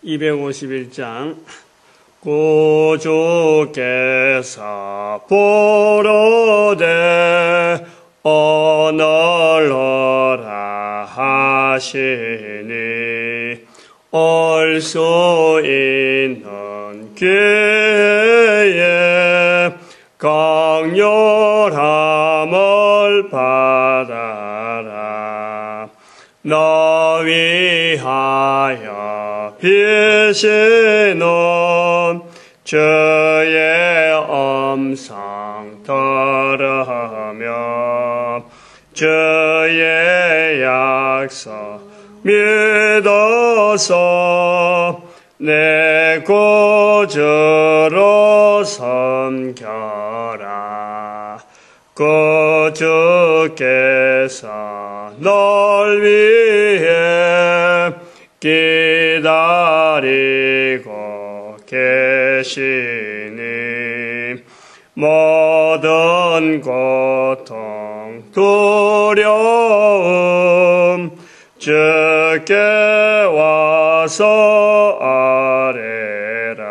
251장 구주께서 부르되 오늘러라 하시니 올 수 있는 기회에 강렬함을 받아라. 너 위하여 비시는 주의 음성 들으며 주의 약속 믿어서 내 구주로 섬겨라. 구주께서 널 위해 기다리고 계시니 모든 고통 두려움 주께 와서 아뢰라.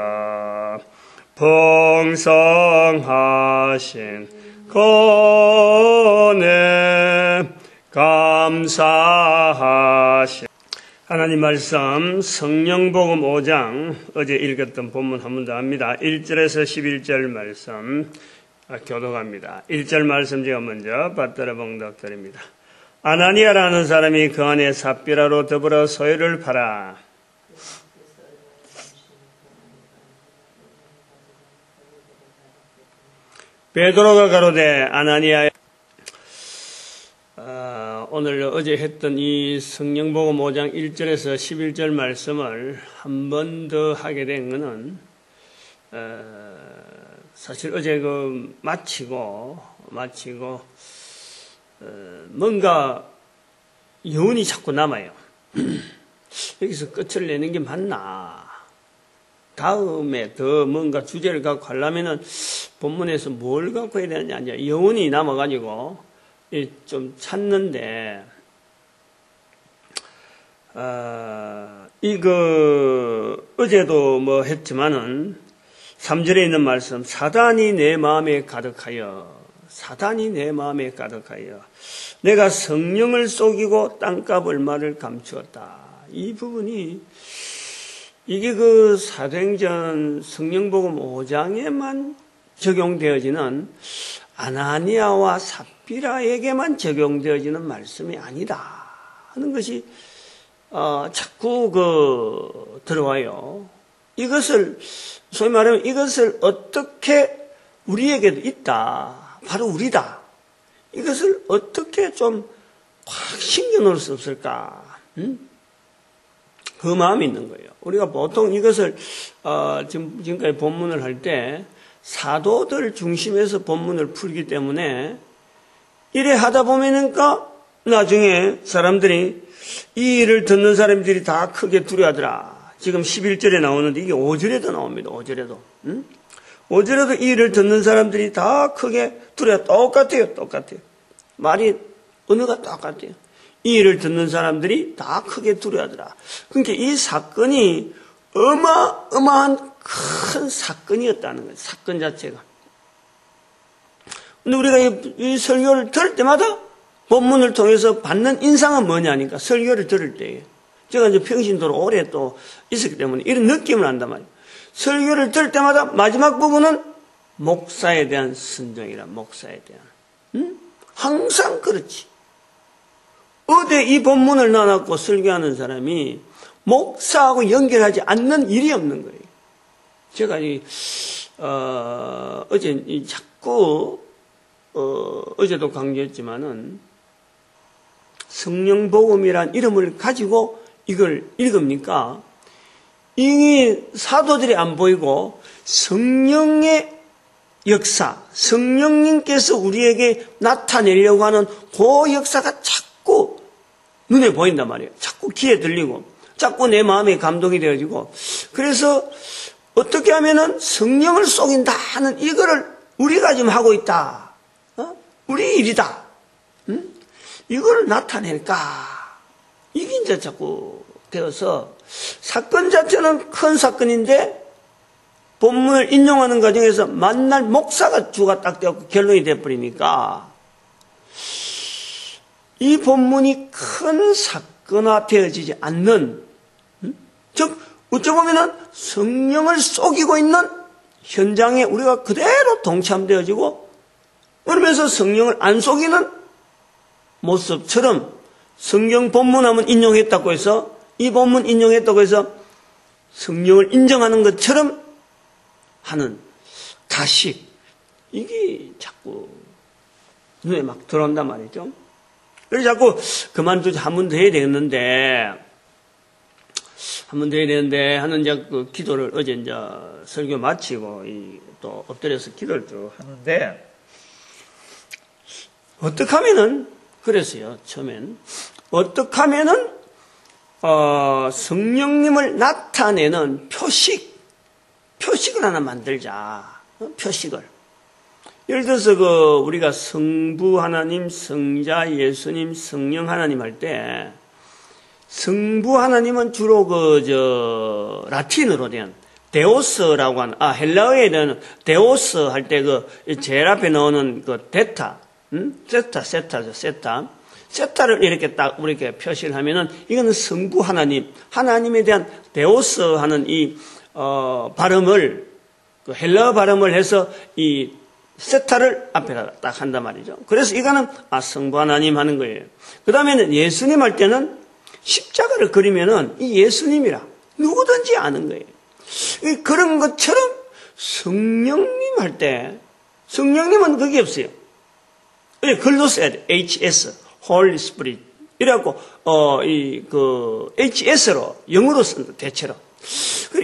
풍성하신 은혜 감사하시. 하나님 말씀 성령복음 5장 어제 읽었던 본문 한 번 더 합니다. 1절에서 11절 말씀 교독합니다. 1절 말씀 제가 먼저 받들어 봉독드립니다. 아나니아라는 사람이 그 안에 삽비라로 더불어 소유를 팔아 베드로가 가로되 아나니아. 오늘 어제 했던 이 성령복음 5장 1절에서 11절 말씀을 한 번 더 하게 된 것은 사실 어제 마치고 뭔가 여운이 자꾸 남아요. 여기서 끝을 내는 게 맞나? 다음에 더 뭔가 주제를 갖고 하려면은 본문에서 뭘 갖고 해야 되느냐, 여운이 남아가지고 좀 찾는데, 어제도 했지만은 3절에 있는 말씀, 사단이 내 마음에 가득하여 내가 성령을 속이고 땅값 얼마를 감추었다. 이 부분이 이게 사도행전 성령복음 5장에만 적용되어지는 아나니아와 삽비라에게만 적용되어지는 말씀이 아니다 하는 것이 자꾸 들어와요. 이것을 소위 말하면 이것을 어떻게 우리에게도 있다. 바로 우리다. 이것을 어떻게 좀 확 신겨놓을 수 없을까? 그 마음이 있는 거예요. 우리가 보통 이것을 지금까지 본문을 할 때 사도들 중심에서 본문을 풀기 때문에 이래 하다 보면은까 나중에 사람들이 이 일을 듣는 사람들이 다 크게 두려워하더라. 지금 11절에 나오는데 이게 5절에도 나옵니다. 5절에도. 5절에도 이 일을 듣는 사람들이 다 크게 두려워. 똑같아요. 말이 언어가 똑같아요. 이 일을 듣는 사람들이 다 크게 두려워하더라. 그러니까 이 사건이 어마어마한 큰 사건이었다는 거예요. 사건 자체가. 근데 우리가 이 설교를 들을 때마다 본문을 통해서 받는 인상은 뭐냐니까 설교를 들을 때에 제가 이제 평신도로 오래 또 있었기 때문에 이런 느낌을 안단 말이에요. 설교를 들을 때마다 마지막 부분은 목사에 대한 순종이라. 목사에 대한. 항상 그렇지. 어디 이 본문을 나눠갖고 설교하는 사람이 목사하고 연결하지 않는 일이 없는 거예요. 제가 어제 자꾸 어제도 강조했지만은 성령복음이란 이름을 가지고 이걸 읽으니까 이 사도들이 안 보이고 성령의 역사, 성령님께서 우리에게 나타내려고 하는 그 역사가 자꾸 눈에 보인단 말이에요. 자꾸 귀에 들리고 자꾸 내 마음에 감동이 되어지고, 그래서 어떻게 하면은 성령을 속인다 하는 이거를 우리가 지금 하고 있다. 우리 일이다. 이걸 나타낼까? 이게 이제 자꾸 되어서 사건 자체는 큰 사건인데 본문을 인용하는 과정에서 만날 목사가 주가 딱 되었고 결론이 돼버리니까 이 본문이 큰 사건화 되어지지 않는, 즉 어찌 보면은 성령을 속이고 있는 현장에 우리가 그대로 동참되어지고, 그러면서 성령을 안 속이는 모습처럼 성경 본문 한번 인용했다고 해서, 이 본문 인용했다고 해서 성령을 인정하는 것처럼 하는 가식, 이게 자꾸 눈에 막 들어온단 말이죠. 그래서 자꾸 그만두지, 한 번 더 해야 되겠는데 하는 이제 그 기도를 어제 이제 설교 마치고 또 엎드려서 기도를 쭉 하는데, 어떻게 하면은 그랬어요. 처음엔 어떻게 하면은 성령님을 나타내는 표식을 하나 만들자. 표식을. 예를 들어서 우리가 성부 하나님, 성자 예수님, 성령 하나님 할 때, 성부 하나님은 주로 라틴어로 된 데오스라고 하는, 헬라어에 대한 데오스 할 때 제일 앞에 나오는 데타, 세타를 이렇게 딱 이렇게 표시를 하면은, 이거는 성부 하나님, 하나님에 대한 데오스 하는 발음을, 헬라어 발음을 해서 세타를 앞에다 딱 한단 말이죠. 그래서 이거는 성부 하나님 하는 거예요. 그 다음에는 예수님 할 때는 십자가를 그리면은 이 예수님이라 누구든지 아는 거예요. 그런 것처럼 성령님 할 때, 성령님은 그게 없어요. 글로 써야 돼. HS, Holy Spirit. 이래갖고, HS로, 영어로 쓴다, 대체로.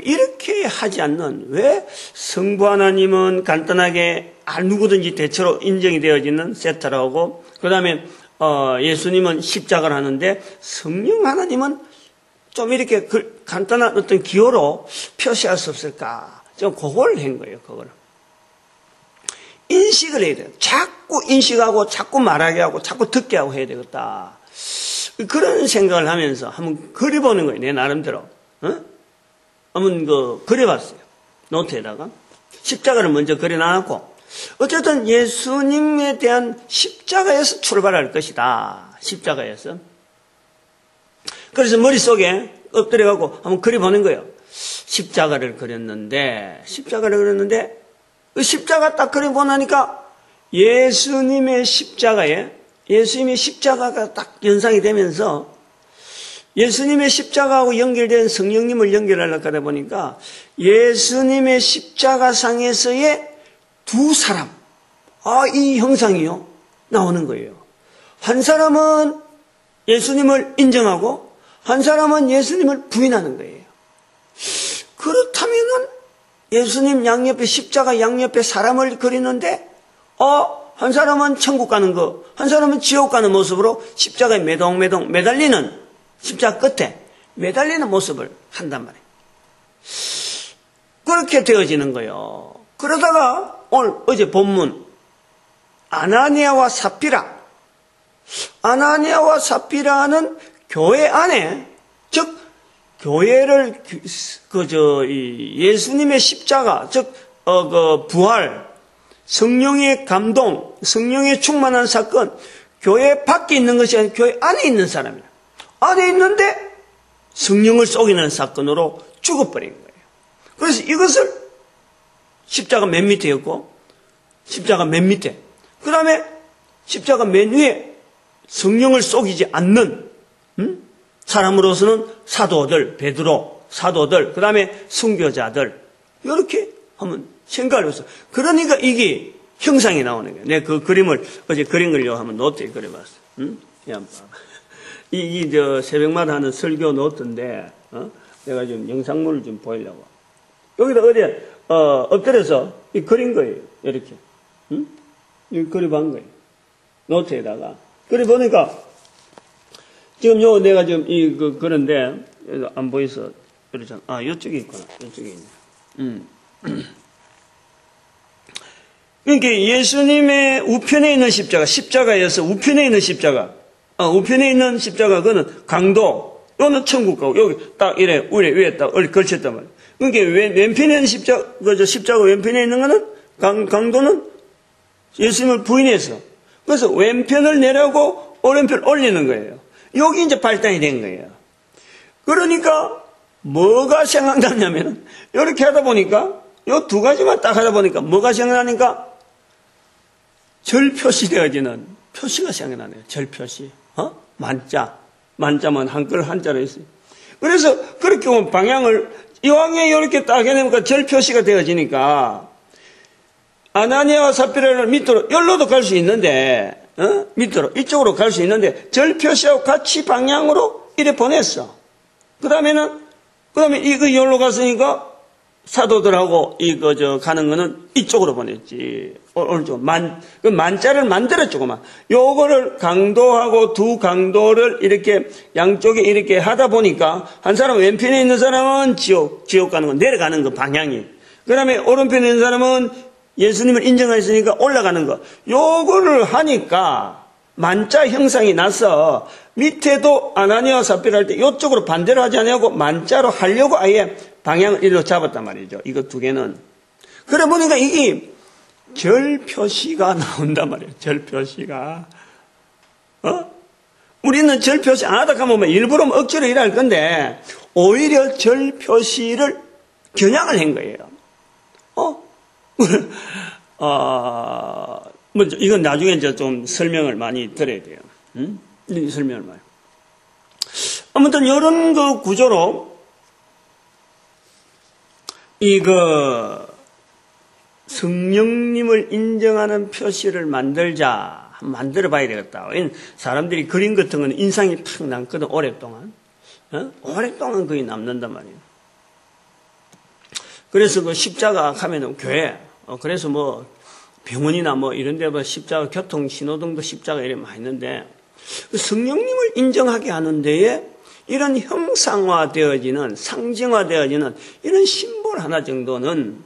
이렇게 하지 않는, 왜 성부 하나님은 간단하게 누구든지 대체로 인정이 되어지는 세타라고, 그 다음에 예수님은 십자가를 하는데, 성령 하나님은 좀 이렇게 간단한 어떤 기호로 표시할 수 없을까? 좀 그걸 한 거예요, 그거를. 인식을 해야 돼요. 자꾸 인식하고, 자꾸 말하게 하고, 자꾸 듣게 하고 해야 되겠다. 그런 생각을 하면서 한번 그려보는 거예요, 내 나름대로. 한번 그려봤어요. 노트에다가. 십자가를 먼저 그려놔놓고, 어쨌든 예수님에 대한 십자가에서 출발할 것이다. 십자가에서. 그래서 머릿속에 엎드려가고 한번 그려보는 거예요. 십자가를 그렸는데, 그 십자가 딱 그려보니까 예수님의 십자가가 딱 연상이 되면서 예수님의 십자가하고 연결된 성령님을 연결하려고 하다 보니까 예수님의 십자가상에서의 두 사람, 이 형상이요, 나오는 거예요. 한 사람은 예수님을 인정하고 한 사람은 예수님을 부인하는 거예요. 그렇다면은 예수님 양옆에 십자가 양옆에 사람을 그리는데 한 사람은 천국 가는 거, 한 사람은 지옥 가는 모습으로 십자가에 매동매동 매달리는, 십자가 끝에 매달리는 모습을 한단 말이에요. 그렇게 되어지는 거예요. 그러다가 어제 본문 아나니아와 삽비라는 교회 안에, 즉 교회를 예수님의 십자가, 즉 부활, 성령의 감동, 성령의 충만한 사건, 교회 밖에 있는 것이 아니라 교회 안에 있는 사람이에요. 안에 있는데 성령을 속이는 사건으로 죽어버린 거예요. 그래서 이것을 십자가 맨 밑에였고, 십자가 맨 밑에, 그 다음에 십자가 맨 위에 성령을 속이지 않는 사람으로서는 사도들, 베드로, 사도들, 그 다음에 순교자들, 이렇게 한번 생각을 해서, 그러니까 이게 형상이 나오는 거예요. 내가 그 그림을 어제 그린 걸 한번 노트에 그려봤어. 새벽마다 하는 설교 노트인데, 내가 좀 영상물을 좀 보이려고. 여기다 어제, 엎드려서 그린 거예요. 이렇게. 이거 그려본 거예요. 노트에다가. 그려보니까, 지금 내가 지금 그런데, 안 보여서, 그러잖아. 이쪽에 있구나. 이쪽에 있네. 그러니까 예수님의 우편에 있는 십자가에서 우편에 있는 십자가, 우편에 있는 십자가, 그거는 강도, 요는 천국 가고, 여기 딱 이래, 위에 딱 걸쳤단 말이에요. 그러니까 왼편에 있는 십자가 왼편에 있는 거는, 강도는 예수님을 부인해서. 그래서 왼편을 내려고 오른편을 올리는 거예요. 여기 이제 발단이 된 거예요. 그러니까, 뭐가 생각나냐면, 이렇게 하다 보니까, 요 두 가지만 딱 하다 보니까, 뭐가 생각나니까, 절 표시되어지는 표시가 생각나네요. 절 표시. 만자만 한자로 있어요. 그래서 그렇게 보면 방향을 이왕에 이렇게 딱 해놓으니까 절 표시가 되어지니까 아나니아와 삽비라를 밑으로 여기로도 갈 수 있는데 밑으로 이쪽으로 갈 수 있는데 절 표시하고 같이 방향으로 이래 보냈어. 그다음에 이거 여기로 갔으니까 사도들하고 가는 거는 이쪽으로 보냈지. 오른쪽 만자를 만들었죠, 그만. 요거를 강도하고 두 강도를 이렇게 양쪽에 이렇게 하다 보니까 한 사람 왼편에 있는 사람은 지옥 가는 거, 내려가는 거 방향이. 그 다음에 오른편에 있는 사람은 예수님을 인정했으니까 올라가는 거. 요거를 하니까 만자 형상이 나서 밑에도 아나니아와 삽비라 할 때 이쪽으로 반대로 하지 않냐고 만자로 하려고 아예 방향을 이리로 잡았단 말이죠. 이거 두 개는. 그래 보니까 이게 절 표시가 나온단 말이에요. 절 표시가. 우리는 절 표시 안 하다 하면 일부러 억지로 일할 건데 오히려 절 표시를 겨냥을 한 거예요. 먼저 이건 나중에 이제 좀 설명을 많이 드려야 돼요. 설명을 많이. 아무튼 이런 그 구조로 성령님을 인정하는 표시를 만들어 봐야 되겠다. 사람들이 그림 같은 건 인상이 팍 남거든, 오랫동안. 오랫동안 그게 남는단 말이에요. 그래서 그 십자가 하면은 교회, 그래서 뭐 병원이나 뭐 이런 데 십자가, 교통 신호등도 십자가 이래 많이 있는데, 성령님을 인정하게 하는 데에 이런 형상화되어지는, 상징화되어지는 이런 심볼 하나 정도는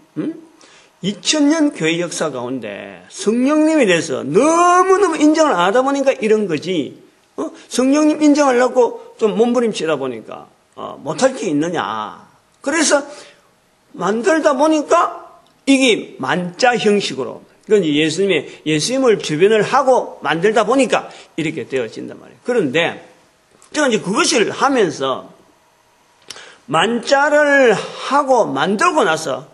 2000년 교회 역사 가운데 성령님에 대해서 너무너무 인정을 안 하다 보니까 이런 거지. 성령님 인정하려고 좀 몸부림치다 보니까 못할 게 있느냐. 그래서 만들다 보니까 이게 만자 형식으로, 그건 예수님을 주변을 하고 만들다 보니까 이렇게 되어진단 말이에요. 그런데 제가 이제 그것을 하면서 만자를 하고 만들고 나서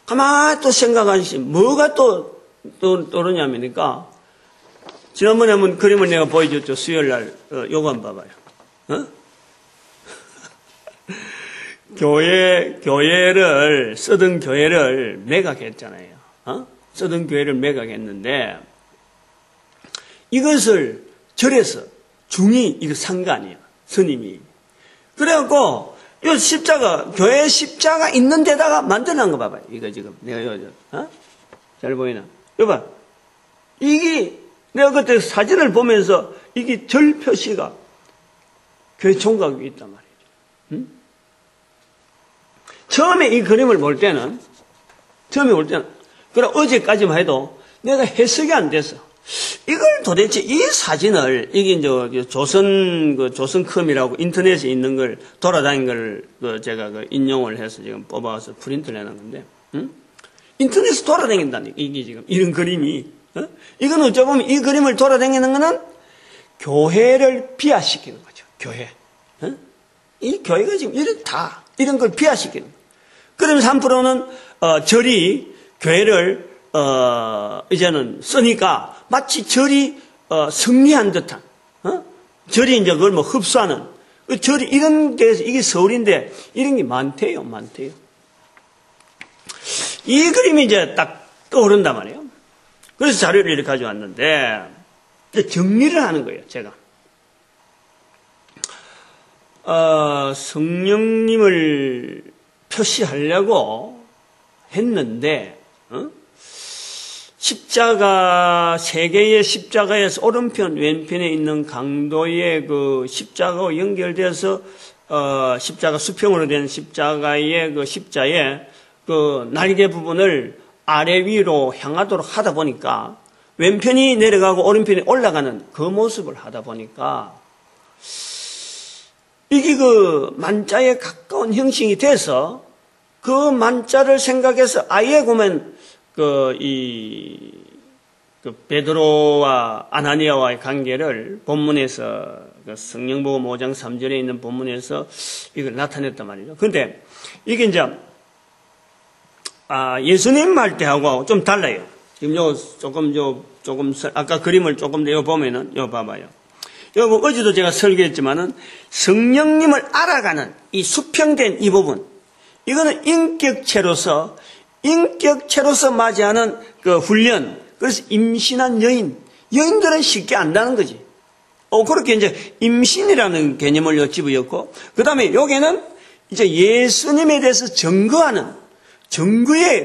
가만히 또 생각하시, 뭐가 또 떠오르냐면니까, 지난번에 한번 그림을 내가 보여줬죠. 수요일 날, 요거 한번 봐봐요. 쓰던 교회를 매각했잖아요. 쓰던 교회를 매각했는데, 이것을 절에서 이거 산 거 아니야. 스님이. 그래갖고, 이 십자가, 교회 십자가 있는 데다가 만들어놓은 거 봐봐요. 이거 지금. 내가 잘 보이나? 이거 봐. 내가 그때 사진을 보면서 이게 절 표시가 교회 총각이 있단 말이죠. 처음에 이 그림을 볼 때는, 그래, 어제까지만 해도 내가 해석이 안 됐어. 이걸 도대체 이 사진을 이게 이제 조선컴이라고 인터넷에 있는 걸 돌아다닌 걸 제가 인용을 해서 지금 뽑아서 프린트를 해놓은 건데, 인터넷에 돌아다닌다니까 이게 지금 이런 그림이. 이건 어쩌면 이 그림을 돌아다니는 거는 교회를 비하시키는 거죠. 교회. 이 교회가 지금 이런 걸 비하시키는 거예요. 그러면서 한편으로는 절이 교회를 이제는 쓰니까 마치 절이 승리한 듯한, 절이 이제 그걸 뭐 흡수하는, 절이 이런 데서, 이게 서울인데 이런 게 많대요. 이 그림이 이제 딱 떠오른단 말이에요. 그래서 자료를 이렇게 가져왔는데, 정리를 하는 거예요, 제가. 성령님을 표시하려고 했는데, 세 개의 십자가에서 오른편, 왼편에 있는 강도의 그 십자가와 연결돼서, 십자가 수평으로 된 십자가의 그 십자의 그 날개 부분을 아래 위로 향하도록 하다 보니까, 왼편이 내려가고 오른편이 올라가는 그 모습을 하다 보니까, 이게 그 만자에 가까운 형식이 돼서 그 만자를 생각해서 아예 보면 베드로와 아나니아와의 관계를 본문에서 성령복음 5장 3절에 있는 본문에서 이걸 나타냈단 말이죠. 근데 이게 이제 예수님 할 때하고 좀 달라요. 지금 조금 아까 그림을 조금 더 보면은 봐봐요. 여러분 어제도 제가 설교했지만은 성령님을 알아가는 이 수평된 이 부분, 이거는 인격체로서 맞이하는 그 훈련. 그래서 임신한 여인들은 쉽게 안다는 거지. 그렇게 이제 임신이라는 개념을 집어였고, 그 다음에 여기는 이제 예수님에 대해서 증거의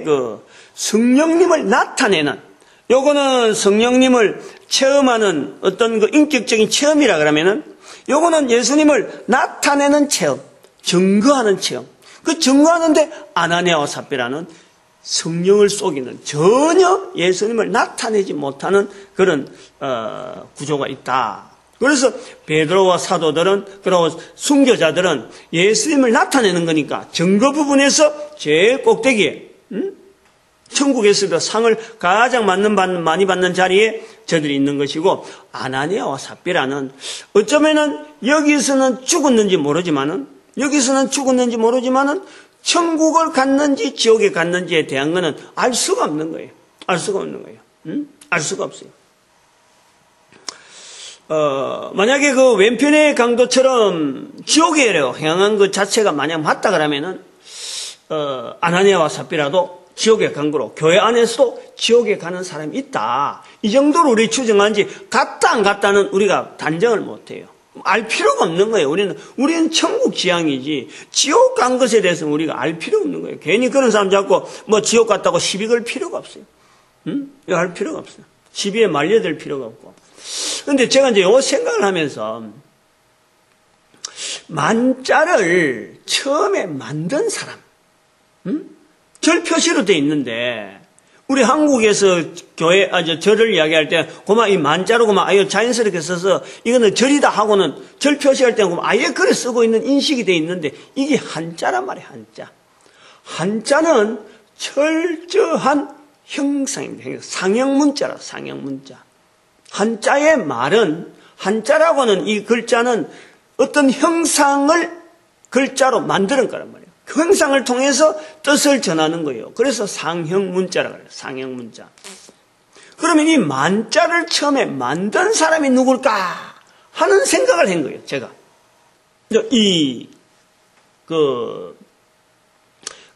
그 성령님을 나타내는, 요거는 성령님을 체험하는 어떤 그 인격적인 체험이라 그러면은, 요거는 예수님을 나타내는 체험, 증거하는 체험. 그 증거하는데 아나니아와 삽비라는 성령을 속이는 전혀 예수님을 나타내지 못하는 그런 구조가 있다. 그래서 베드로와 사도들은, 그리고 순교자들은 예수님을 나타내는 거니까 증거 부분에서 제일 꼭대기에 천국에서도 상을 가장 많이 받는 자리에 저들이 있는 것이고, 아나니아와 삽비라는 어쩌면은 여기서는 죽었는지 모르지만은 천국을 갔는지 지옥에 갔는지에 대한 거는 알 수가 없는 거예요. 알 수가 없어요. 만약에 그 왼편의 강도처럼 지옥에 향한 것 자체가 만약 맞다 그러면은, 아나니아와 삽비라도 지옥에 간 거로, 교회 안에서도 지옥에 가는 사람이 있다. 이 정도로 우리 추정한지 갔다 안 갔다는 우리가 단정을 못 해요. 알 필요가 없는 거예요. 우리는 천국 지향이지, 지옥 간 것에 대해서는 우리가 알 필요 없는 거예요. 괜히 그런 사람 잡고, 지옥 갔다고 시비 걸 필요가 없어요. 이거 할 필요가 없어요. 시비에 말려들 필요가 없고. 근데 제가 이제 요 생각을 하면서, 만자를 처음에 만든 사람, 절 표시로 돼 있는데, 우리 한국에서 절을 이야기할 때, 이 만자로 아예 자연스럽게 써서, 이거는 절이다 하고는 절 표시할 때는 아예 글을 쓰고 있는 인식이 돼 있는데, 이게 한자란 말이에요, 한자. 한자는 철저한 형상입니다. 상형문자라, 상형문자. 한자의 말은, 한자라고는 이 글자는 어떤 형상을 글자로 만드는 거란 말이에요. 그 형상을 통해서 뜻을 전하는 거예요. 그래서 상형문자라고 해요. 상형문자. 그러면 이 만자를 처음에 만든 사람이 누굴까 하는 생각을 한 거예요. 제가.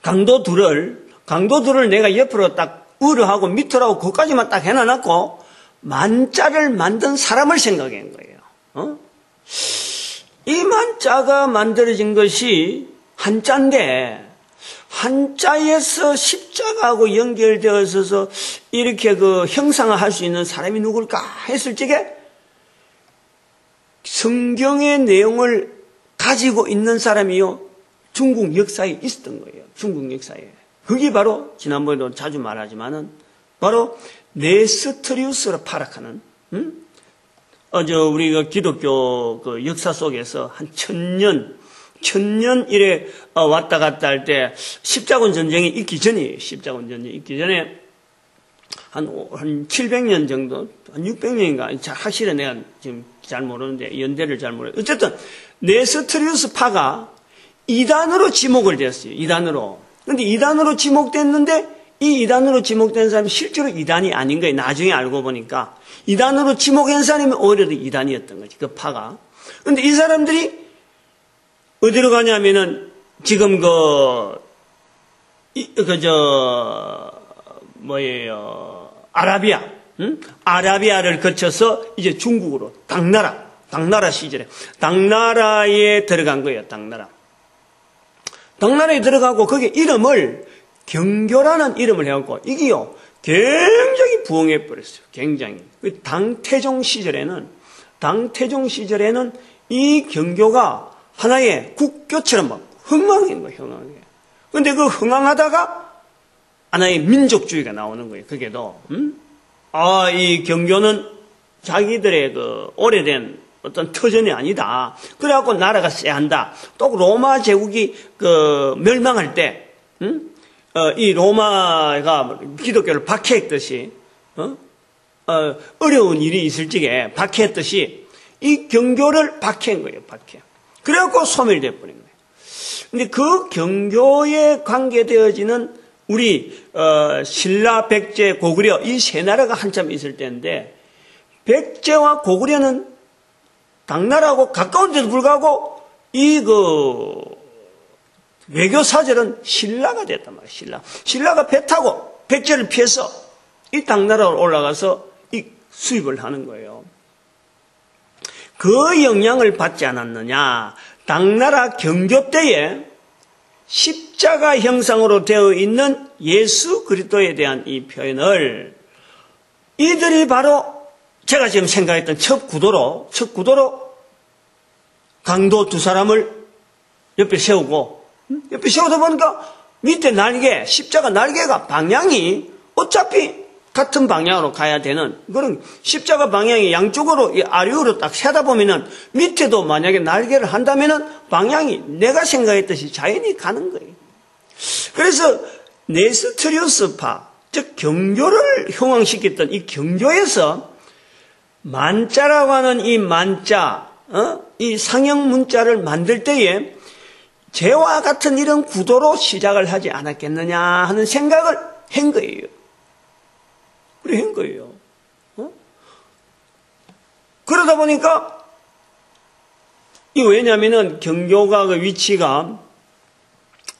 강도들을 내가 옆으로 딱 우르하고 밑으로 그것까지만 딱 해놔놓고 만자를 만든 사람을 생각한 거예요. 이 만자가 만들어진 것이 한자인데, 한자에서 십자가하고 연결되어 있어서 이렇게 그 형상을 할 수 있는 사람이 누굴까 했을 적에 성경의 내용을 가지고 있는 사람이요, 중국 역사에 있었던 거예요. 중국 역사에. 그게 바로 지난번에도 자주 말하지만은 바로 네스토리우스로 파락하는, 우리가 기독교 그 역사 속에서 한 1000년 이래 왔다 갔다 할 때 십자군 전쟁이 있기 전이에요. 십자군 전쟁이 있기 전에 한 700년 정도, 한 600년인가, 확실히 내가 지금 잘 모르는데, 연대를 잘 모르겠어요. 어쨌든 네스토리우스 파가 이단으로 지목을 되었어요. 이단으로. 근데 이단으로 지목됐는데, 이 이단으로 지목된 사람이 실제로 이단이 아닌 거예요. 나중에 알고 보니까. 이단으로 지목한 사람이 오히려 더 이단이었던 거지, 그 파가. 근데 이 사람들이 어디로 가냐면은, 지금 아라비아, 아라비아를 거쳐서 이제 중국으로, 당나라 시절에, 당나라에 들어간 거예요, 당나라. 당나라에 들어가고, 거기에 이름을, 경교라는 이름을 해갖고, 이게요, 굉장히 부흥해버렸어요, 굉장히. 당태종 시절에는 이 경교가 하나의 국교처럼 막 흥망인 거예요, 흥망이. 근데 그 흥망하다가 하나의 민족주의가 나오는 거예요, 그게도. 이 경교는 자기들의 그 오래된 어떤 터전이 아니다. 그래갖고 나라가 쎄한다. 또 로마 제국이 멸망할 때, 이 로마가 기독교를 박해했듯이, 어려운 일이 있을 적에 박해했듯이 이 경교를 박해한 거예요, 박해. 그래갖고 소멸돼 버린 거예요. 근데 그 경교에 관계되어지는 우리 신라, 백제, 고구려 이 세 나라가 한참 있을 때인데 백제와 고구려는 당나라하고 가까운데도 불구하고 이 외교 사절은 신라가 됐단 말이에요. 신라가 배 타고 백제를 피해서 이 당나라로 올라가서 이 수입을 하는 거예요. 그 영향을 받지 않았느냐? 당나라 경교 때에 십자가 형상으로 되어 있는 예수 그리스도에 대한 이 표현을 이들이 바로 제가 지금 생각했던 첫 구도로 강도 두 사람을 옆에 세우고 옆에 세우다 보니까 밑에 날개, 십자가 날개가 방향이 어차피 같은 방향으로 가야 되는 그런 십자가 방향이 양쪽으로 아래로 딱 세다 보면은 밑에도 만약에 날개를 한다면은 방향이 내가 생각했듯이 자연히 가는 거예요. 그래서 네스트리우스파, 즉 경교를 형황시켰던 이 경교에서 만자라고 하는 이 만자, 이 상형 문자를 만들 때에 죄와 같은 이런 구도로 시작을 하지 않았겠느냐 하는 생각을 한 거예요. 그래 한 거예요. 그러다 보니까 왜냐면은 경교가 그 위치가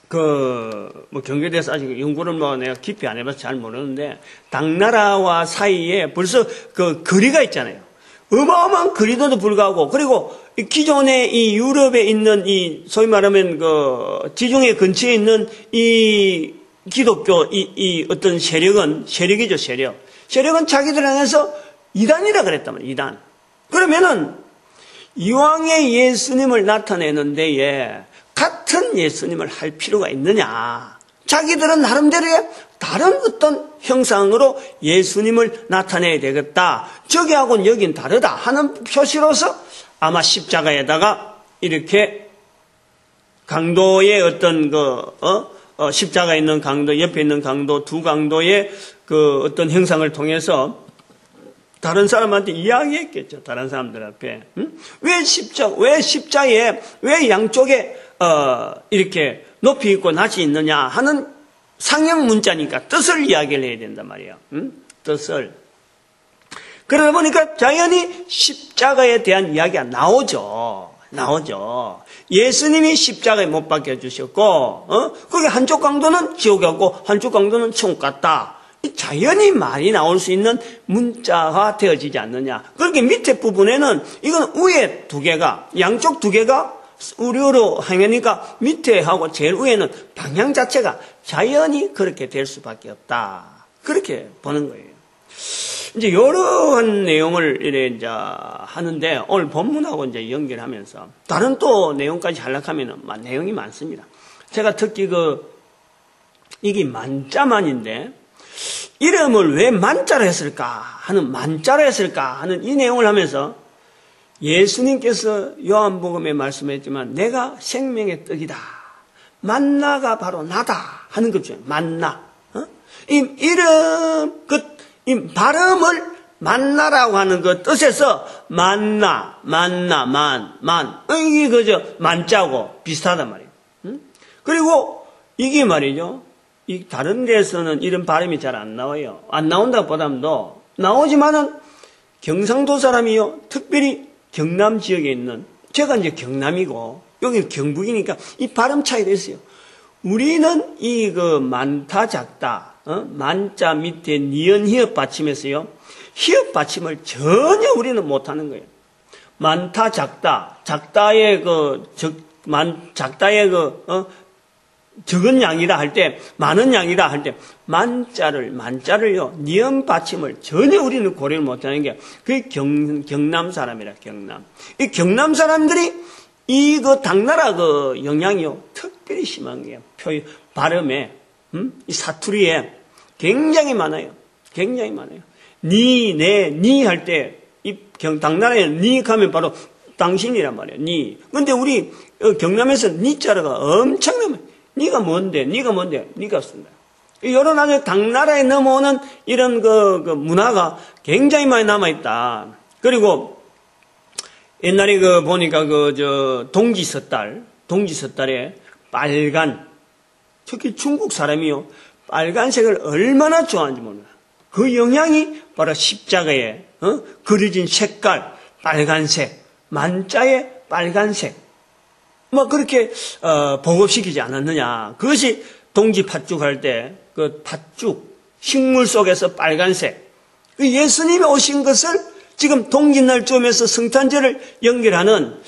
경교에 대해서 아직 연구를 내가 깊이 안 해봐서 잘 모르는데 당나라와 사이에 벌써 그 거리가 있잖아요. 어마어마한 거리도 불구하고 그리고 기존의 이 유럽에 있는 이 소위 말하면 지중해 근처에 있는 이 기독교 이 어떤 세력이죠. 세력은 자기들 안에서 이단이라 그랬단 말이에요. 이단. 그러면은 이왕에 예수님을 나타내는 데에 같은 예수님을 할 필요가 있느냐. 자기들은 나름대로의 다른 어떤 형상으로 예수님을 나타내야 되겠다. 저기하고는 여긴 다르다 하는 표시로서 아마 십자가에다가 이렇게 강도의 어떤 십자가 있는 강도, 옆에 있는 강도, 두 강도의 어떤 형상을 통해서 다른 사람한테 이야기했겠죠. 다른 사람들 앞에. 왜 십자에, 왜 양쪽에, 이렇게 높이 있고 낮이 있느냐 하는 상형 문자니까 뜻을 이야기를 해야 된단 말이에요. 뜻을. 그러다 보니까 자연히 십자가에 대한 이야기가 나오죠. 예수님이 십자가에 못 박혀 주셨고, 거기 한쪽 강도는 지옥 같고, 한쪽 강도는 천국 같다. 자연히 말이 나올 수 있는 문자가 되어지지 않느냐. 그렇게 밑에 부분에는 이건 위에 두 개가, 양쪽 두 개가 우려로 행하니까 밑에 하고 제일 위에는 방향 자체가 자연히 그렇게 될 수밖에 없다. 그렇게 보는 거예요. 이제 이러한 내용을 이제 하는데 오늘 본문하고 이제 연결하면서 다른 또 내용까지 하려면 내용이 많습니다. 제가 특히 이게 만자만인데 이름을 왜 만자로 했을까 하는 이 내용을 하면서 예수님께서 요한복음에 말씀했지만 내가 생명의 떡이다. 만나가 바로 나다 하는 거죠. 만나. 이 이름 이 발음을 만나라고 하는 그 뜻에서 만 이게 그저 만자고 비슷하단 말이에요. 그리고 이게 말이죠. 이 다른 데서는 이런 발음이 잘 안 나와요. 안 나온다고 보다도 나오지만은 경상도 사람이요. 특별히 경남 지역에 있는 제가 이제 경남이고 여기는 경북이니까 이 발음 차이가 있어요. 우리는 이 많다 작다 만자 밑에 니은 히읗 받침에서요. 히읗 받침을 전혀 우리는 못하는 거예요. 많다 작다 작다의 적은 양이라 할 때, 많은 양이라 할 때, 만자를요, 니은 받침을 전혀 우리는 고려를 못하는 게, 그게 경남 사람이라, 경남. 이 경남 사람들이 이 당나라 영향이요, 특별히 심한 게요. 발음에, 이 사투리에 굉장히 많아요. 굉장히 많아요. 니 할 때, 당나라에 니 하면 바로 당신이란 말이야. 니. 근데 우리 경남에서 니자가 엄청나면 니가 뭔데? 니가 쓴다. 여러 나라 당나라에 넘어오는 이런 그 문화가 굉장히 많이 남아 있다. 그리고 옛날에 보니까 동지섣달에 빨간, 특히 중국 사람이요, 빨간색을 얼마나 좋아하는지 몰라. 그 영향이 바로 십자가에 그려진 색깔, 빨간색, 만자의 빨간색, 뭐 그렇게 보급시키지 않았느냐. 그것이 동지 팥죽 때 그 팥죽 식물 속에서 빨간색, 그 예수님이 오신 것을 지금 동짓날쯤에서 성탄절을 연결하는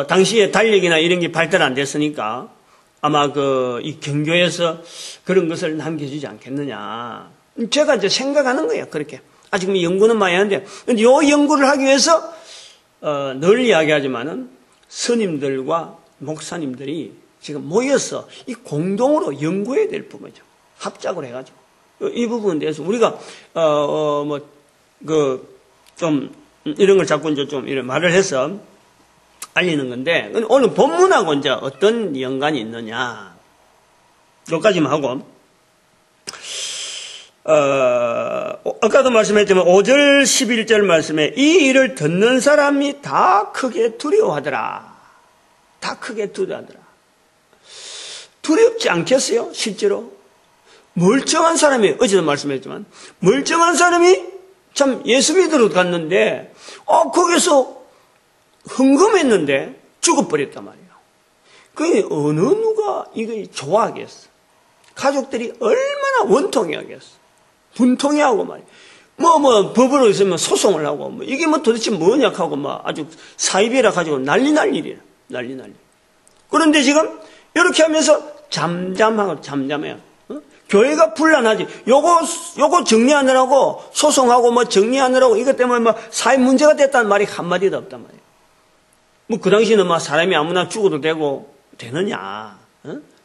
당시에 달력이나 이런 게 발달 안 됐으니까 아마 이 경교에서 그런 것을 남겨주지 않겠느냐. 제가 이제 생각하는 거예요. 그렇게 아직 연구는 많이 하는데, 근데 요 연구를 하기 위해서 늘 이야기하지만은 스님들과 목사님들이 지금 모여서 이 공동으로 연구해야 될 부분이죠. 합작을 해가지고 이 부분에 대해서 우리가 좀 이런 걸 자꾸 이제 좀 이런 말을 해서 알리는 건데, 오늘 본문하고 이제 어떤 연관이 있느냐, 여기까지만 하고, 아까도 말씀했지만 5절 11절 말씀에 이 일을 듣는 사람이 다 크게 두려워하더라. 다 크게 두려워하더라. 두렵지 않겠어요? 실제로 멀쩡한 사람이, 어제도 말씀했지만 멀쩡한 사람이 참 예수 믿으러 갔는데 거기서 흥금했는데 죽어버렸단 말이에요. 그게 어느 누가 이거 좋아하겠어? 가족들이 얼마나 원통해하겠어? 분통해하고 말이에요. 법으로 있으면 소송을 하고, 이게 도대체 뭐냐 하고, 아주 사이비라 가지고 난리이라. 난리. 그런데 지금, 이렇게 하면서 잠잠해요. 교회가 불안하지. 요거 정리하느라고, 소송하고 정리하느라고, 이것 때문에 사회 문제가 됐다는 말이 한마디도 없단 말이에요. 그 당시에는 사람이 아무나 죽어도 되느냐.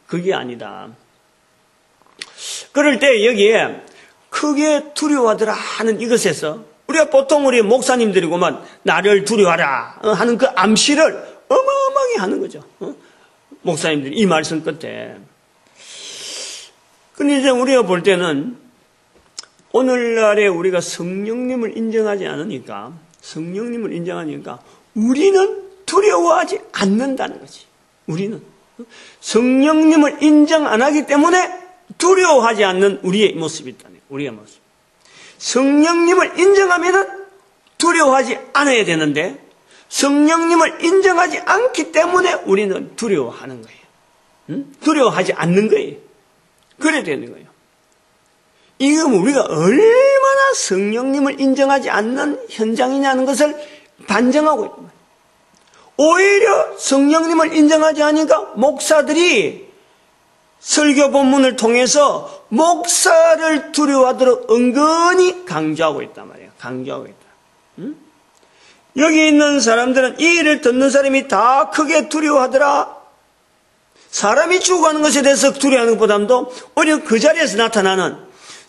그게 아니다. 그럴 때 여기에 크게 두려워하더라 하는 이것에서 우리가 보통 우리 목사님들이고만 나를 두려워하라 하는 그 암시를 어마어마하게 하는 거죠. 목사님들이 이 말씀 끝에. 근데 이제 우리가 볼 때는 오늘날에 우리가 성령님을 인정하지 않으니까, 우리는 두려워하지 않는다는 거지. 우리는 성령님을 인정 안 하기 때문에 두려워하지 않는 우리의 모습이 있다네. 우리의 모습. 성령님을 인정하면은 두려워하지 않아야 되는데, 성령님을 인정하지 않기 때문에 우리는 두려워하는 거예요. 두려워하지 않는 거예요. 그래야 되는 거예요. 이건 우리가 얼마나 성령님을 인정하지 않는 현장이냐는 것을 반증하고 있는 거예요. 오히려 성령님을 인정하지 않으니까 목사들이 설교 본문을 통해서 목사를 두려워하도록 은근히 강조하고 있단 말이에요. 강조하고 있다. 여기 있는 사람들은 이 일을 듣는 사람이 다 크게 두려워하더라. 사람이 죽어가는 것에 대해서 두려워하는 것보다도 오히려 그 자리에서 나타나는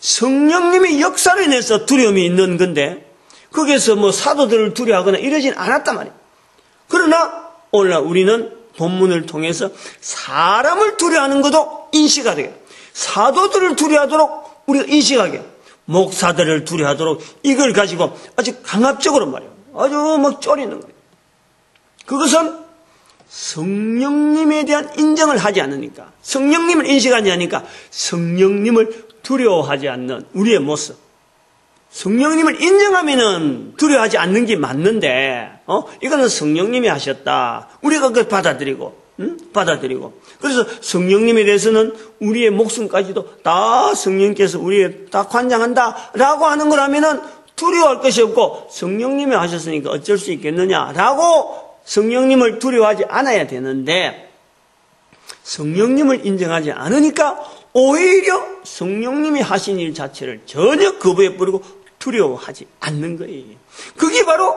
성령님의 역사로 인해서 두려움이 있는 건데, 거기에서 사도들을 두려워하거나 이러진 않았단 말이에요. 그러나 오늘날 우리는 본문을 통해서 사람을 두려워하는 것도 인식하게, 사도들을 두려워하도록 우리가 인식하게, 목사들을 두려워하도록 이걸 가지고 아주 강압적으로 말이에요. 아주 쪼리는 거예요. 그것은 성령님에 대한 인정을 하지 않으니까, 성령님을 인식하지 않으니까 성령님을 두려워하지 않는 우리의 모습. 성령님을 인정하면은 두려워하지 않는 게 맞는데, 이거는 성령님이 하셨다. 우리가 그걸 받아들이고. 그래서 성령님에 대해서는 우리의 목숨까지도 다 성령께서 우리에 다 관장한다라고 하는 거라면은 두려워할 것이 없고, 성령님이 하셨으니까 어쩔 수 있겠느냐라고 성령님을 두려워하지 않아야 되는데, 성령님을 인정하지 않으니까 오히려 성령님이 하신 일 자체를 전혀 거부해버리고 두려워하지 않는 거예요. 그게 바로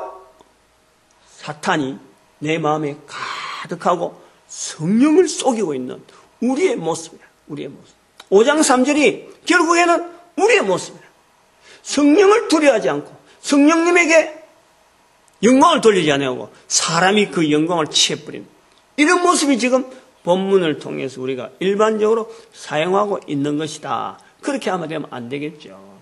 사탄이 내 마음에 가득하고 성령을 속이고 있는 우리의 모습이야. 우리의 모습. 5장 3절이 결국에는 우리의 모습이야. 성령을 두려워하지 않고 성령님에게 영광을 돌리지 않고 사람이 그 영광을 취해버린 이런 모습이 지금 본문을 통해서 우리가 일반적으로 사용하고 있는 것이다. 그렇게 하면 되면 안 되겠죠.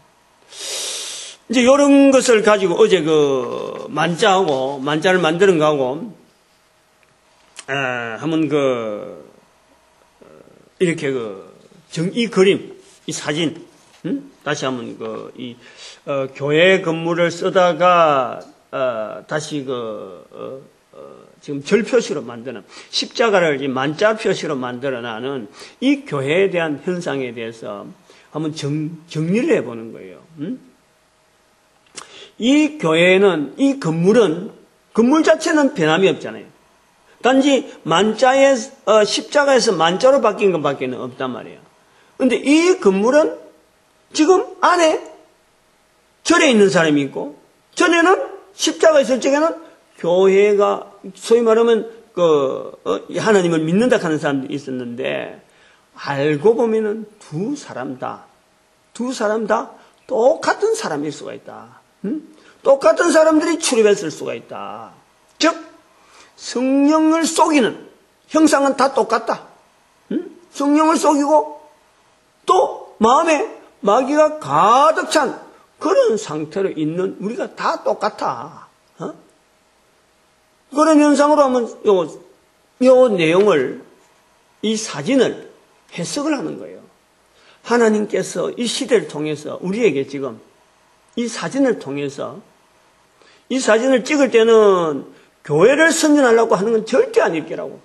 이제 이런 것을 가지고 어제 그 만자를 만드는 거하고 한번 이렇게 이 그림, 이 사진, 다시 한번 교회 건물을 쓰다가 다시 지금 절 표시로 만드는 십자가를 만자 표시로 만들어나는 이 교회에 대한 현상에 대해서 한번 정리를 해보는 거예요. 이 교회는, 이 건물 자체는 변함이 없잖아요. 단지 십자가에서 만자로 바뀐 것밖에 없단 말이에요. 근데 이 건물은 지금 안에 절에 있는 사람이 있고, 전에는 십자가 있을 적에는 교회가, 소위 말하면, 하나님을 믿는다 하는 사람들이 있었는데, 알고 보면은 두 사람 다 똑같은 사람일 수가 있다. 똑같은 사람들이 출입했을 수가 있다. 즉, 성령을 속이는 형상은 다 똑같다. 성령을 속이고 또 마음에 마귀가 가득 찬 그런 상태로 있는 우리가 다 똑같아. 그런 현상으로 하면 요 내용을, 이 사진을 해석을 하는 거예요. 하나님께서 이 시대를 통해서 우리에게 지금 이 사진을 통해서, 이 사진을 찍을 때는 교회를 선전하려고 하는 건 절대 아닐 거라고.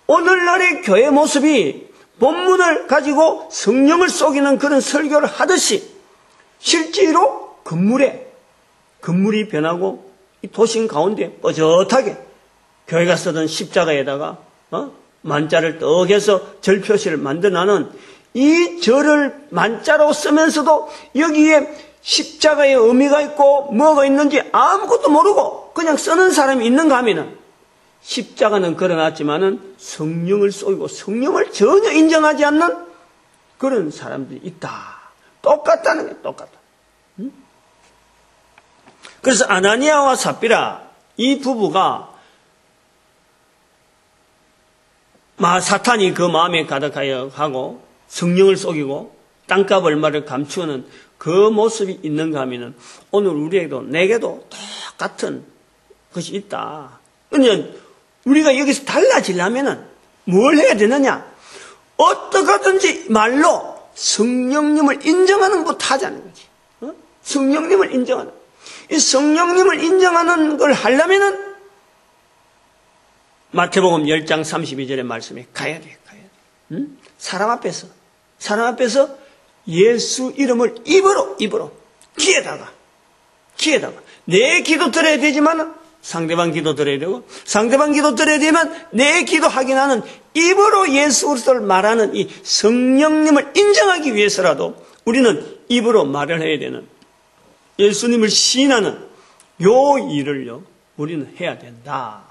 오늘날의 교회 모습이 본문을 가지고 성령을 속이는 그런 설교를 하듯이 실제로 건물이 변하고 이 도심 가운데 뻐젓하게 교회가 쓰던 십자가에다가 만자를 떡 해서 절 표시를 만들어나는 이 절을 만자로 쓰면서도 여기에 십자가의 의미가 있고 뭐가 있는지 아무것도 모르고 그냥 쓰는 사람이 있는가 하면은 십자가는 걸어놨지만은 성령을 속이고 성령을 전혀 인정하지 않는 그런 사람들이 있다. 똑같다는 게 똑같다. 그래서 아나니아와 삽비라 이 부부가 사탄이 그 마음에 가득하여 하고 성령을 속이고 땅값 얼마를 감추는 그 모습이 있는가 하면은 오늘 우리에게도 내게도 똑같은 것이 있다. 그러면 우리가 여기서 달라지려면은 뭘 해야 되느냐? 어떻게든지 말로 성령님을 인정하는 것부터 하자는 거지. 성령님을 인정하는. 이 성령님을 인정하는 걸 하려면은 마태복음 10장 32절의 말씀에 가야 돼. 사람 앞에서 예수 이름을 입으로 귀에다가 내 기도 들어야 되지만 상대방 기도 들어야 되고 상대방 기도 들어야 되면 내 기도하긴 하는 입으로 예수 그리스도를 말하는 이 성령님을 인정하기 위해서라도 우리는 입으로 말을 해야 되는 예수님을 시인하는 요 일을요 우리는 해야 된다.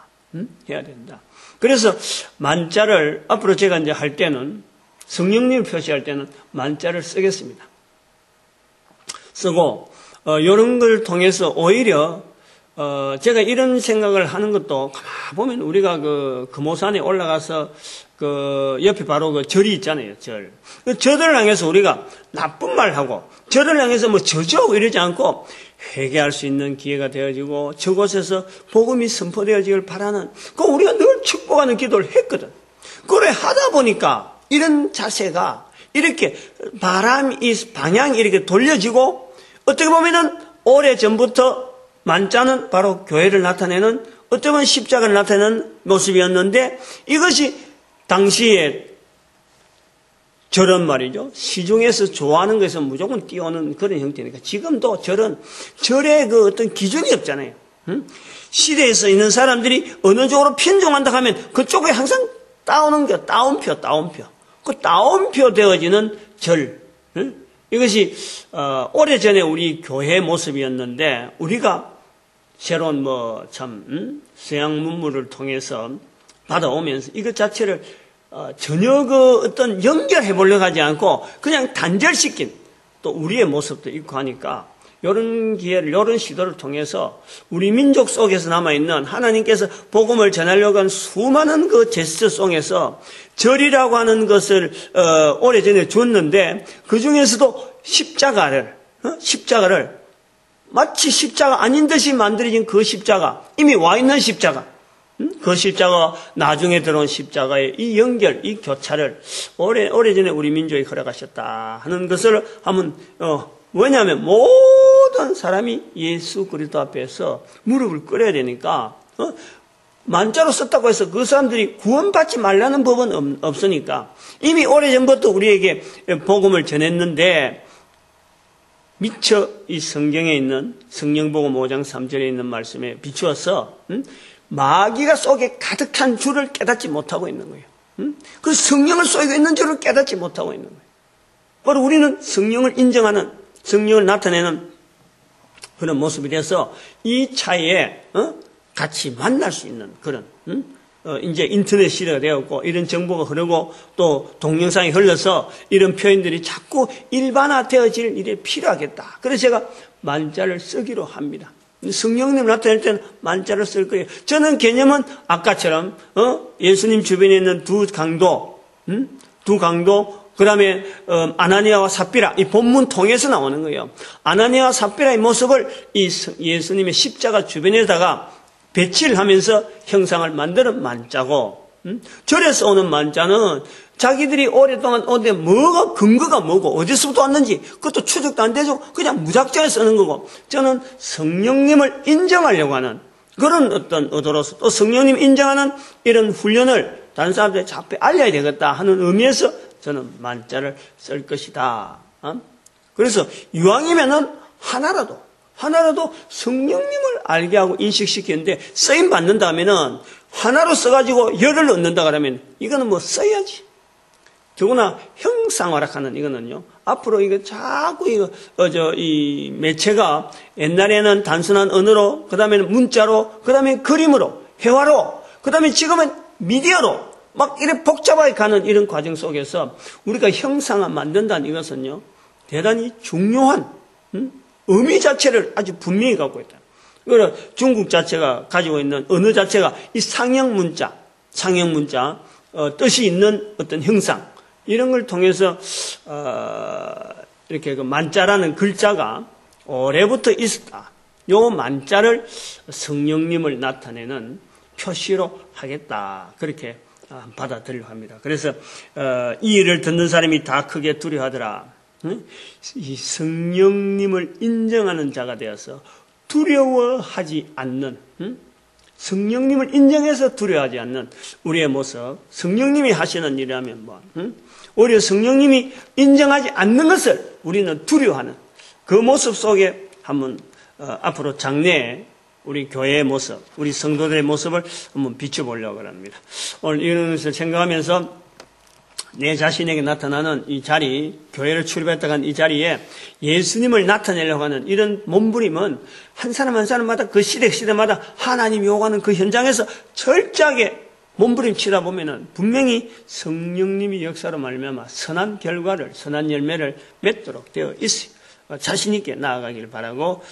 해야 된다. 그래서 만자를 앞으로 제가 이제 할 때는 성령님을 표시할 때는 만자를 쓰겠습니다. 쓰고 이런 걸 통해서 오히려 제가 이런 생각을 하는 것도 가만 보면 우리가 그 금오산에 올라가서 그 옆에 바로 그 절이 있잖아요. 절. 그 절을 향해서 우리가 나쁜 말하고 절을 향해서 뭐 저주하고 이러지 않고 회개할 수 있는 기회가 되어지고 저곳에서 복음이 선포되어지길 바라는 그 우리가 늘 축복하는 기도를 했거든. 그래 하다 보니까 이런 자세가 이렇게 방향이 이렇게 돌려지고 어떻게 보면은 오래전부터 만자는 바로 교회를 나타내는 어떻게 보면 십자가를 나타내는 모습이었는데 이것이 당시에 절은 말이죠. 시중에서 좋아하는 것에서 무조건 띄우는 그런 형태니까 지금도 절의 그 어떤 기준이 없잖아요. 시대에서 있는 사람들이 어느 쪽으로 편중한다 하면 그쪽에 항상 따옴표. 그 따옴표 되어지는 절. 이것이 오래전에 우리 교회 모습이었는데 우리가 새로운 서양 문물을 통해서 받아오면서 이것 자체를 전혀 그 어떤 연결해 보려고 하지 않고 그냥 단절시킨 또 우리의 모습도 있고 하니까 이런 기회를, 이런 시도를 통해서 우리 민족 속에서 남아있는 하나님께서 복음을 전하려고 한 수많은 그 제스처송에서 절이라고 하는 것을 오래전에 줬는데 그 중에서도 십자가를 마치 십자가 아닌 듯이 만들어진 그 십자가, 이미 와 있는 십자가, 그 십자가, 나중에 들어온 십자가의 이 연결, 이 교차를 오래전에 우리 민족이 허락하셨다 하는 것을 한번, 왜냐하면 모든 사람이 예수 그리스도 앞에서 무릎을 꿇어야 되니까, 만자로 썼다고 해서 그 사람들이 구원받지 말라는 법은 없으니까, 이미 오래전부터 우리에게 복음을 전했는데, 미처 이 성경에 있는 성령복음 5장 3절에 있는 말씀에 비추어서 마귀가 속에 가득한 줄을 깨닫지 못하고 있는 거예요. 그 성령을 쏘이고 있는 줄을 깨닫지 못하고 있는 거예요. 바로 우리는 성령을 인정하는, 성령을 나타내는 그런 모습이 돼서 이 차이에 같이 만날 수 있는 그런 이제 인터넷 시대가 되었고 이런 정보가 흐르고 또 동영상이 흘러서 이런 표현들이 자꾸 일반화되어질 일이 필요하겠다. 그래서 제가 만자를 쓰기로 합니다. 성령님 나타낼 때는 만자를 쓸 거예요. 저는 개념은 아까처럼 예수님 주변에 있는 두 강도, 그 다음에 아나니아와 삽비라, 이 본문 통해서 나오는 거예요. 아나니아와 삽비라의 모습을 이 예수님의 십자가 주변에다가 배치를 하면서 형상을 만드는 만자고, 절에서 오는 만자는 자기들이 오랫동안 오는데 뭐가 근거가 뭐고 어디서부터 왔는지 그것도 추적도 안 되죠. 그냥 무작정에 쓰는 거고, 저는 성령님을 인정하려고 하는 그런 어떤 의도로서 또 성령님 인정하는 이런 훈련을 다른 사람들에 자꾸 알려야 되겠다 하는 의미에서 저는 만자를 쓸 것이다. 그래서 이왕이면은 하나라도 성령님을 알게 하고 인식시키는데 쓰임 받는다면은 하나로 써가지고 열을 얻는다 그러면 이거는 뭐 써야지. 더구나 형상화락하는 이거는요. 앞으로 이거 자꾸 이 매체가 옛날에는 단순한 언어로, 그 다음에는 문자로, 그 다음에 그림으로, 회화로, 그 다음에 지금은 미디어로 막 이렇게 복잡하게 가는 이런 과정 속에서 우리가 형상화 만든다는 이것은요. 대단히 중요한, 의미 자체를 아주 분명히 갖고 있다. 그래서 중국 자체가 가지고 있는 언어 자체가 이 상형 문자, 뜻이 있는 어떤 형상, 이런 걸 통해서, 이렇게 그 만자라는 글자가 오래부터 있었다. 요 만자를 성령님을 나타내는 표시로 하겠다. 그렇게 받아들이려고 합니다. 그래서, 이 일을 듣는 사람이 다 크게 두려워하더라. 이 성령님을 인정하는 자가 되어서 두려워하지 않는, 성령님을 인정해서 두려워하지 않는 우리의 모습, 성령님이 하시는 일이라면 오히려 성령님이 인정하지 않는 것을 우리는 두려워하는 그 모습 속에 한번 앞으로 장래에 우리 교회의 모습, 우리 성도들의 모습을 한번 비춰보려고 합니다. 오늘 이런 것을 생각하면서 내 자신에게 나타나는 이 자리, 교회를 출입했다가 한 이 자리에 예수님을 나타내려고 하는 이런 몸부림은 한 사람 한 사람마다 그 시대마다 하나님이 요구하는 그 현장에서 철저하게 몸부림치다 보면은 분명히 성령님이 역사로 말미암아 선한 결과를, 선한 열매를 맺도록 되어 있어요. 자신 있게 나아가길 바라고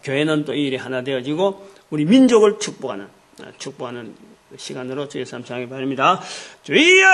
교회는 또 이 일이 하나 되어지고 우리 민족을 축복하는 시간으로 주의 삼창하기 바랍니다. 주여!